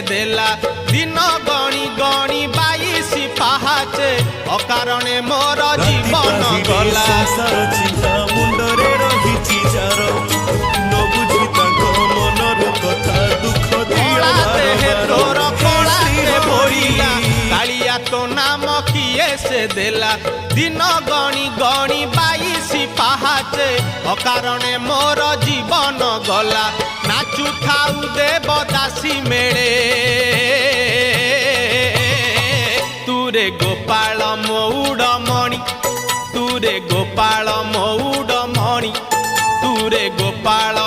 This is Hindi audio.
देला दिन गणी गणी 22 पाहाचे अकारणे मोर जीवन गला मुंडरे रहिछि जार न बुझी ताको मनर कथा दुख दिया तोर कलाते बोलिला कालिया तो नाम किए से देला दिन गणी गणी 22 पाहाचे अकारणे मोर जीवन गला नाचु थाउ देवदासी मेले तुरे गोपाल मौडमणि तुरे गोपाल मौडमणि तुरे गोपाल